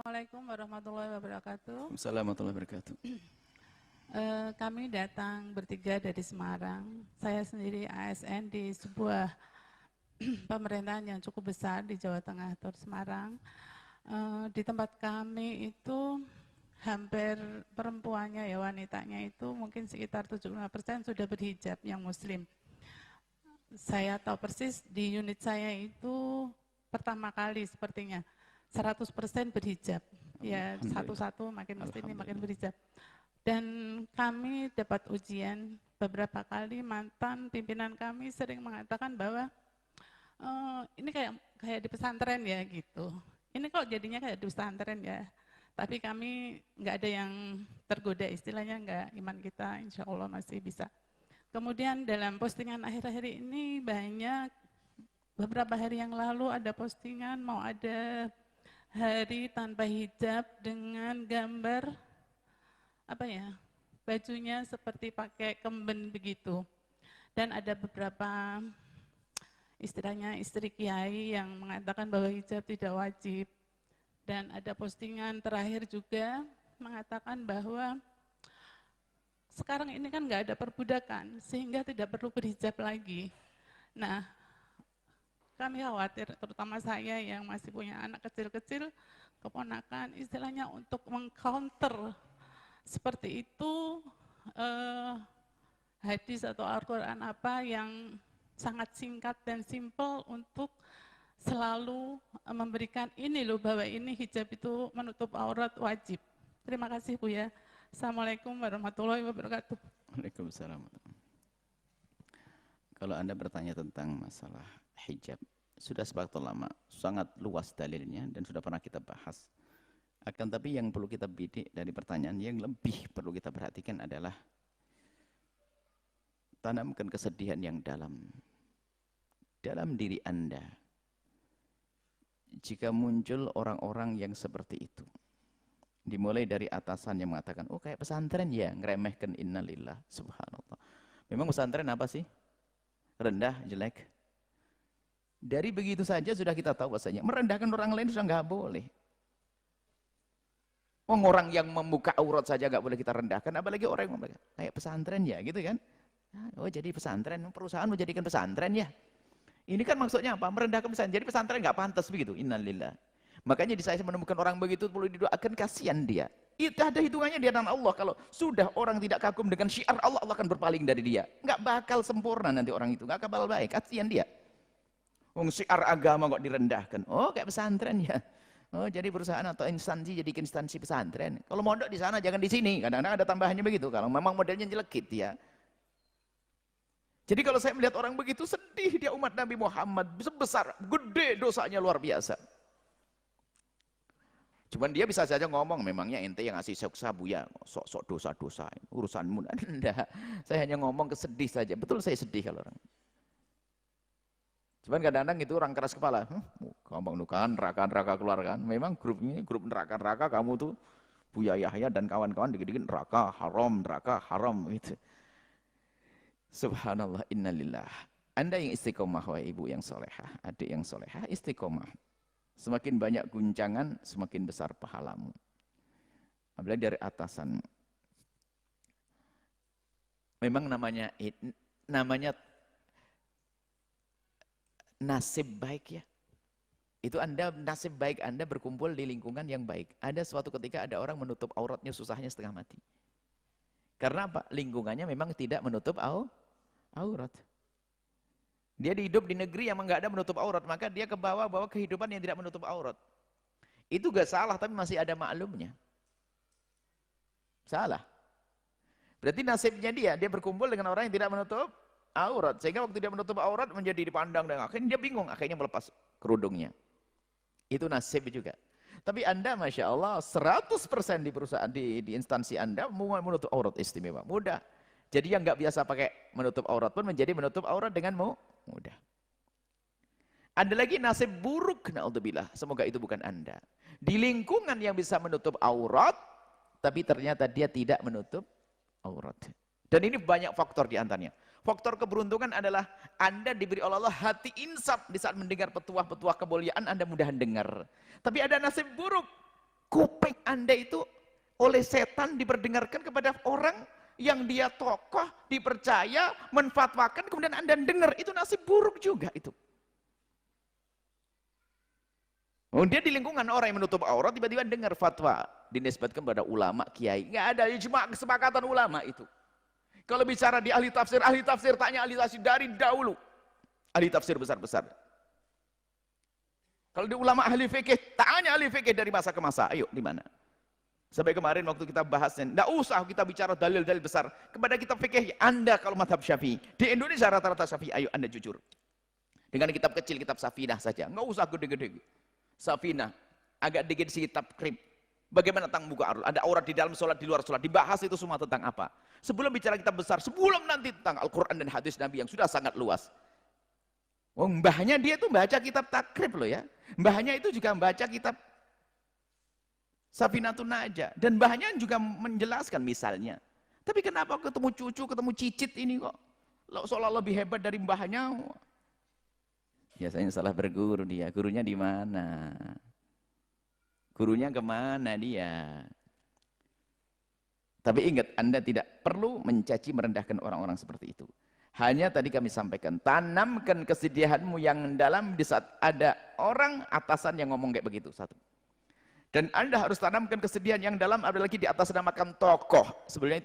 Assalamualaikum warahmatullahi wabarakatuh. Assalamualaikum warahmatullahi wabarakatuh. Kami datang bertiga dari Semarang. Saya sendiri ASN di sebuah pemerintahan yang cukup besar di Jawa Tengah atau Semarang. Di tempat kami itu hampir perempuannya ya wanitanya itu mungkin sekitar 75% sudah berhijab yang muslim. Saya tahu persis di unit saya itu pertama kali sepertinya 100% berhijab, ya satu-satu makin muslim makin berhijab. Dan kami dapat ujian beberapa kali, mantan pimpinan kami sering mengatakan bahwa ini kayak di pesantren ya gitu. Ini kok jadinya kayak di pesantren ya. Tapi kami nggak ada yang tergoda, istilahnya nggak, iman kita insya Allah masih bisa. Kemudian dalam postingan akhir-akhir ini banyak, beberapa hari yang lalu ada postingan mau ada hari tanpa hijab dengan gambar apa ya, bajunya seperti pakai kemben begitu. Dan ada beberapa istilahnya istri kiai yang mengatakan bahwa hijab tidak wajib. Dan ada postingan terakhir juga mengatakan bahwa sekarang ini kan nggak ada perbudakan sehingga tidak perlu berhijab lagi. Nah, kami khawatir, terutama saya yang masih punya anak kecil-kecil, keponakan, istilahnya untuk meng-counter seperti itu, hadis atau Al-Quran apa yang sangat singkat dan simpel untuk selalu memberikan ini loh, bahwa ini hijab itu menutup aurat wajib. Terima kasih Bu ya. Assalamualaikum warahmatullahi wabarakatuh. Waalaikumsalam. Kalau Anda bertanya tentang masalah hijab, sudah sebaktu lama, sangat luas dalilnya dan sudah pernah kita bahas. Akan tapi yang perlu kita bidik dari pertanyaan yang lebih perlu kita perhatikan adalah tanamkan kesedihan yang dalam diri Anda. Jika muncul orang-orang yang seperti itu, dimulai dari atasan yang mengatakan, oh kayak pesantren ya, ngeremehkan innalillah, subhanallah. Memang pesantren apa sih? Rendah, jelek. Dari begitu saja sudah kita tahu bahasanya merendahkan orang lain sudah nggak boleh. Orang yang membuka aurat saja nggak boleh kita rendahkan, apalagi orang yang membuka, kayak pesantren ya, gitu kan? Oh jadi pesantren, perusahaan mau jadikan pesantren ya? Ini kan maksudnya apa? Merendahkan pesantren. Jadi pesantren nggak pantas begitu. Innalillah. Makanya di saya menemukan orang begitu perlu didoakan, kasihan dia. Itu ada hitungannya di hadapan Allah. Kalau sudah orang tidak kagum dengan syiar Allah, Allah akan berpaling dari dia. Nggak bakal sempurna nanti orang itu, nggak bakal baik. Kasihan dia. Syiar agama kok direndahkan. Oh kayak pesantren ya. Oh jadi perusahaan atau instansi jadi instansi pesantren. Kalau mondok di sana jangan di sini. Kadang-kadang ada tambahannya begitu. Kalau memang modelnya jelekit ya. Jadi kalau saya melihat orang begitu sedih dia umat Nabi Muhammad sebesar gede dosanya luar biasa. Cuman dia bisa saja ngomong, memangnya ente yang ngasih seksa Buya, sok-sok dosa-dosa, urusanmu. Enggak, saya hanya ngomong kesedih saja. Betul saya sedih kalau orang. Cuman kadang-kadang itu orang keras kepala. Ngomong lu kan, neraka-neraka keluar kan. Memang grup ini, grup neraka-neraka kamu tuh, Buya Yahya dan kawan-kawan dikit-dikit neraka haram gitu. Subhanallah, innalillah. Anda yang istiqomah, wahai ibu yang solehah, adik yang solehah, istiqomah. Semakin banyak guncangan, semakin besar pahalamu. Apalagi dari atasan. Memang namanya nasib baik ya. Itu Anda, nasib baik Anda berkumpul di lingkungan yang baik. Ada suatu ketika ada orang menutup auratnya, susahnya setengah mati. Karena apa? Lingkungannya memang tidak menutup aurat. Dia hidup di negeri yang nggak ada menutup aurat, maka dia ke bawah kehidupan yang tidak menutup aurat. Itu gak salah, tapi masih ada maklumnya. Salah. Berarti nasibnya dia berkumpul dengan orang yang tidak menutup aurat. Sehingga waktu dia menutup aurat menjadi dipandang dan akhirnya dia bingung, akhirnya melepas kerudungnya. Itu nasib juga. Tapi Anda Masya Allah 100% di perusahaan, di instansi Anda menutup aurat istimewa. Mudah. Jadi yang nggak biasa pakai menutup aurat pun menjadi menutup aurat dengan mudah. Ada lagi nasib buruk, naudzubillah. Semoga itu bukan Anda. Di lingkungan yang bisa menutup aurat, tapi ternyata dia tidak menutup aurat. Dan ini banyak faktor di antaranya. Faktor keberuntungan adalah Anda diberi oleh Allah hati insaf di saat mendengar petuah-petuah kemuliaan, Anda mudah dengar. Tapi ada nasib buruk. Anda itu oleh setan diperdengarkan kepada orang yang dia tokoh, dipercaya, menfatwakan, kemudian Anda dengar, itu nasib buruk juga itu. Oh, dia di lingkungan orang yang menutup aurat, tiba-tiba dengar fatwa dinisbatkan pada ulama, kiai. Nggak ada ijma kesepakatan ulama itu. Kalau bicara di ahli tafsir tanya ahli tafsir dari dahulu. Ahli tafsir besar-besar. Kalau di ulama ahli fikih, tanya ahli fikih dari masa ke masa. Ayo, di mana? Sampai kemarin waktu kita bahasnya, enggak usah kita bicara dalil-dalil besar. Kepada kitab fikih, Anda kalau madhab Syafi'i. Di Indonesia rata-rata Syafi'i, ayo Anda jujur. Dengan kitab kecil, kitab Safinah saja. Enggak usah gede-gede. Safinah, agak dikit sih kitab krib. Bagaimana tentang muka arul? Ada aurat di dalam sholat, di luar sholat. Dibahas itu semua tentang apa? Sebelum bicara kitab besar, sebelum nanti tentang Al-Quran dan hadis Nabi yang sudah sangat luas. Oh, mbahnya dia itu baca kitab takrib loh ya. Mbahnya itu juga membaca kitab Safinatun Najah. Dan mbahnya juga menjelaskan misalnya. Tapi kenapa ketemu cucu, ketemu cicit ini kok seolah lebih hebat dari mbahnya? Biasanya salah berguru dia. Gurunya di mana? Gurunya kemana dia? Tapi ingat, Anda tidak perlu mencaci merendahkan orang-orang seperti itu. Hanya tadi kami sampaikan, tanamkan kesedihanmu yang dalam di saat ada orang atasan yang ngomong kayak begitu. Satu. Dan Anda harus tanamkan kesedihan yang dalam, ada lagi di atas namakan tokoh. Sebenarnya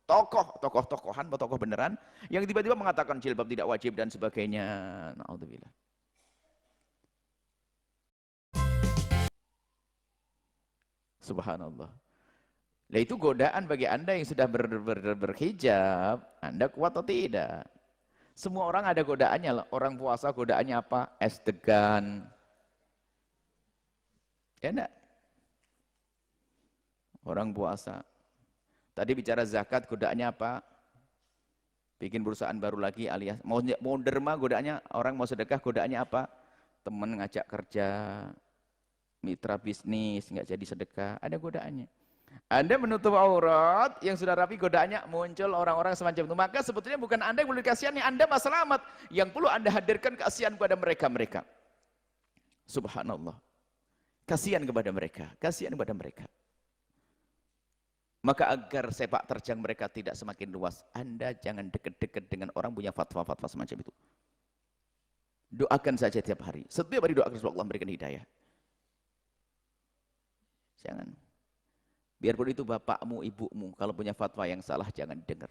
tokoh-tokohan atau tokoh beneran yang tiba-tiba mengatakan jilbab tidak wajib dan sebagainya. Na'udzubillah. Subhanallah. Nah, itu godaan bagi Anda yang sudah berhijab. Anda kuat atau tidak? Semua orang ada godaannya. Orang puasa godaannya apa? Es degan. Ya enggak? Orang puasa. Tadi bicara zakat, godaannya apa? Bikin perusahaan baru lagi alias mau derma, godaannya orang mau sedekah, godaannya apa? Teman ngajak kerja, mitra bisnis nggak jadi sedekah, ada godaannya. Anda menutup aurat yang sudah rapi, godaannya muncul orang-orang semacam itu. Maka sebetulnya bukan Anda yang perlu dikasihani, Anda mah selamat. Yang perlu Anda hadirkan kasihan kepada mereka-mereka. Subhanallah. Kasihan kepada mereka, kasihan kepada mereka. Maka agar sepak terjang mereka tidak semakin luas, Anda jangan dekat-dekat dengan orang punya fatwa-fatwa semacam itu. Doakan saja tiap hari. Setiap hari doakan supaya Allah memberikan hidayah. Jangan. Biarpun itu bapakmu, ibumu, kalau punya fatwa yang salah jangan dengar.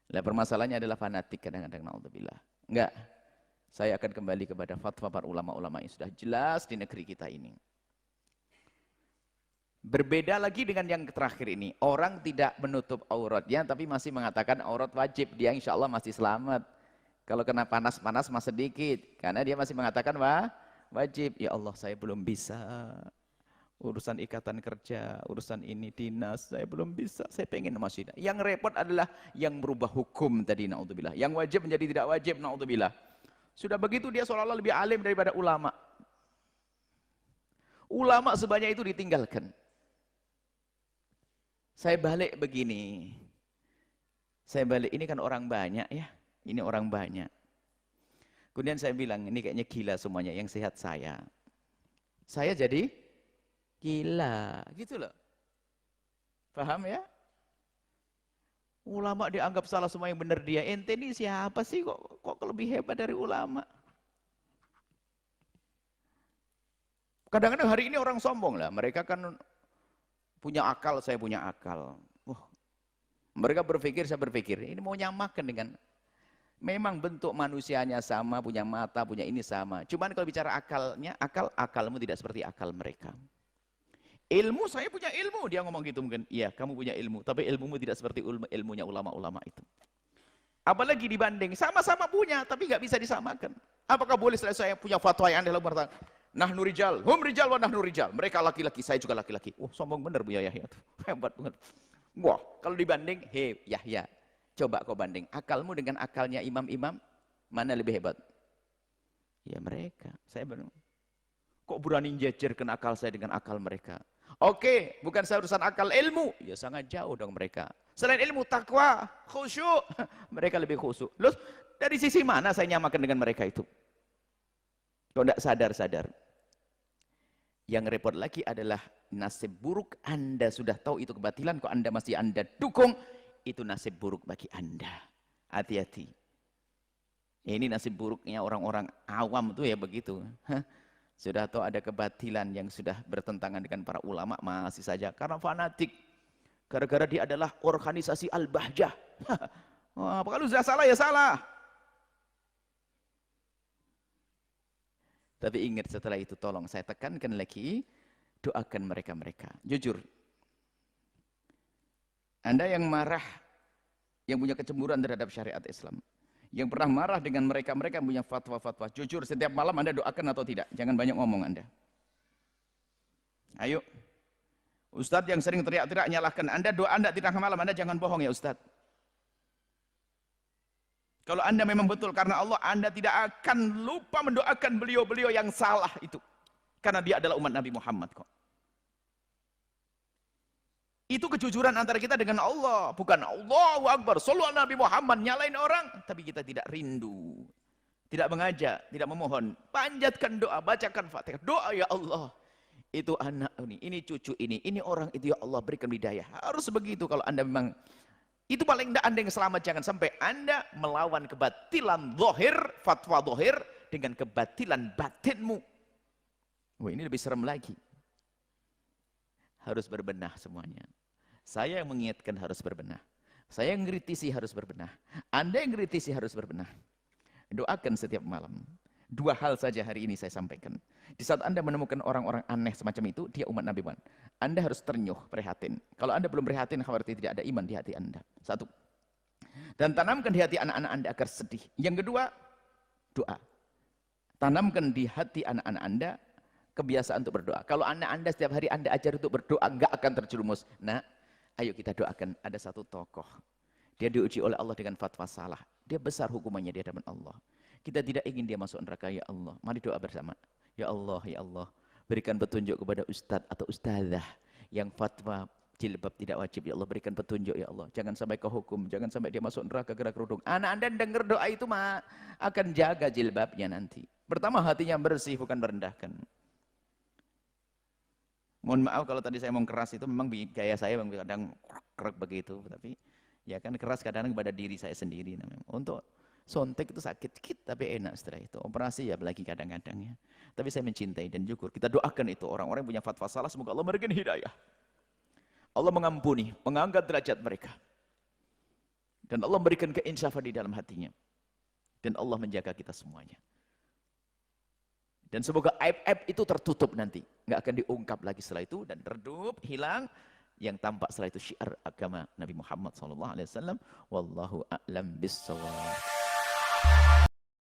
Nah, permasalahannya adalah fanatik kadang-kadang, naudzubillah. Enggak. Saya akan kembali kepada fatwa para ulama-ulama yang sudah jelas di negeri kita ini. Berbeda lagi dengan yang terakhir ini. Orang tidak menutup auratnya tapi masih mengatakan aurat wajib. Dia insya Allah masih selamat. Kalau kena panas-panas masih sedikit. Karena dia masih mengatakan wajib. Ya Allah, saya belum bisa. Urusan ikatan kerja, urusan ini dinas, saya belum bisa. Saya pengen masih. Yang repot adalah yang berubah hukum tadi, naudzubillah. Yang wajib menjadi tidak wajib, naudzubillah. Sudah begitu dia seolah-olah lebih alim daripada ulama. Ulama sebanyak itu ditinggalkan. Saya balik begini. Saya balik, ini kan orang banyak ya. Ini orang banyak. Kemudian saya bilang, ini kayaknya gila semuanya, yang sehat saya. Saya jadi gila, gitu loh. Paham ya? Ulama dianggap salah semua, yang benar dia. Ente ini siapa sih kok lebih hebat dari ulama? Kadang-kadang hari ini orang sombong lah. Mereka kan punya akal, saya punya akal. Mereka berpikir, saya berpikir. Ini mau nyamakan dengan, memang bentuk manusianya sama, punya mata, punya ini sama. Cuman kalau bicara akalnya, akalmu tidak seperti akal mereka. Ilmu, saya punya ilmu. Dia ngomong gitu mungkin. Iya, kamu punya ilmu. Tapi ilmumu tidak seperti ilmunya ulama-ulama itu. Apalagi dibanding. Sama-sama punya, tapi nggak bisa disamakan. Apakah boleh saya punya fatwa yang anda lakukan? Nahnu rijal, hum rijal wa nahnu rijal. Mereka laki-laki, saya juga laki-laki. Sombong bener Bu Yahya tuh. Hebat banget. Wah, kalau dibanding, Yahya, coba kau banding. Akalmu dengan akalnya imam-imam, mana lebih hebat? Ya mereka. Saya benar. Kok berani jejerkan akal saya dengan akal mereka? Oke, bukan saya urusan akal, ilmu. Ya sangat jauh dong mereka. Selain ilmu, takwa, khusyuk. Mereka lebih khusyuk. Loh, dari sisi mana saya nyamakan dengan mereka itu? Kau tidak sadar-sadar. Yang repot lagi adalah nasib buruk Anda sudah tahu itu kebatilan, kok Anda masih Anda dukung, itu nasib buruk bagi Anda. Hati-hati. Ini nasib buruknya orang-orang awam tuh ya begitu. Sudah tahu ada kebatilan yang sudah bertentangan dengan para ulama, masih saja karena fanatik. Gara-gara dia adalah organisasi Al-Bahjah. Wah, kalau sudah salah ya salah. Tapi ingat setelah itu tolong saya tekankan lagi, doakan mereka-mereka. Jujur. Anda yang marah, yang punya kecemburuan terhadap syariat Islam, yang pernah marah dengan mereka-mereka yang punya fatwa-fatwa, jujur setiap malam Anda doakan atau tidak? Jangan banyak ngomong Anda. Ayo. Ustadz yang sering teriak-teriak nyalahkan Anda, doa Anda tidak malam, Anda jangan bohong ya Ustadz. Kalau Anda memang betul karena Allah, Anda tidak akan lupa mendoakan beliau-beliau yang salah itu. Karena dia adalah umat Nabi Muhammad kok. Itu kejujuran antara kita dengan Allah. Bukan Allahu Akbar, sallu ala Nabi Muhammad, nyalain orang. Tapi kita tidak rindu. Tidak mengajak, tidak memohon. Panjatkan doa, bacakan Fatihah. Doa ya Allah. Itu anak ini cucu ini orang itu ya Allah berikan hidayah. Harus begitu kalau Anda memang itu paling tidak Anda yang selamat. Jangan sampai Anda melawan kebatilan zahir, fatwa zahir dengan kebatilan batinmu. Wah, ini lebih serem lagi. Harus berbenah semuanya. Saya yang mengingatkan harus berbenah. Saya yang kritisi harus berbenah. Anda yang kritisi harus berbenah. Doakan setiap malam. Dua hal saja hari ini saya sampaikan. Di saat Anda menemukan orang-orang aneh semacam itu, dia umat Nabi Muhammad. Anda harus ternyuh, prihatin. Kalau Anda belum prihatin, khawatir tidak ada iman di hati Anda. Satu. Dan tanamkan di hati anak-anak Anda agar sedih. Yang kedua, doa. Tanamkan di hati anak-anak Anda kebiasaan untuk berdoa. Kalau anak Anda setiap hari Anda ajar untuk berdoa, enggak akan terjerumus. Nah, ayo kita doakan. Ada satu tokoh. Dia diuji oleh Allah dengan fatwa salah. Dia besar hukumannya di hadapan Allah. Kita tidak ingin dia masuk neraka, ya Allah. Mari doa bersama. Ya Allah, berikan petunjuk kepada ustadz atau ustadzah yang fatwa jilbab tidak wajib. Ya Allah, berikan petunjuk ya Allah. Jangan sampai ke hukum, jangan sampai dia masuk neraka gara-gara kerudung. Anak Anda dengar doa itu akan jaga jilbabnya nanti. Pertama hatinya bersih, bukan merendahkan. Mohon maaf kalau tadi saya ngomong keras itu memang gaya saya memang kadang krek begitu, tapi ya kan keras kadang-kadang kepada diri saya sendiri. Untuk sontek itu sakit dikit tapi enak setelah itu. Operasi ya apalagi kadang-kadang ya. Tapi saya mencintai dan syukur. Kita doakan itu orang-orang yang punya fatwa salah, semoga Allah memberikan hidayah. Allah mengampuni, mengangkat derajat mereka. Dan Allah memberikan keinsafan di dalam hatinya. Dan Allah menjaga kita semuanya. Dan semoga aib-aib itu tertutup nanti. Nggak akan diungkap lagi setelah itu dan redup, hilang. Yang tampak setelah itu syiar agama Nabi Muhammad SAW. Wallahu a'lam bissawab.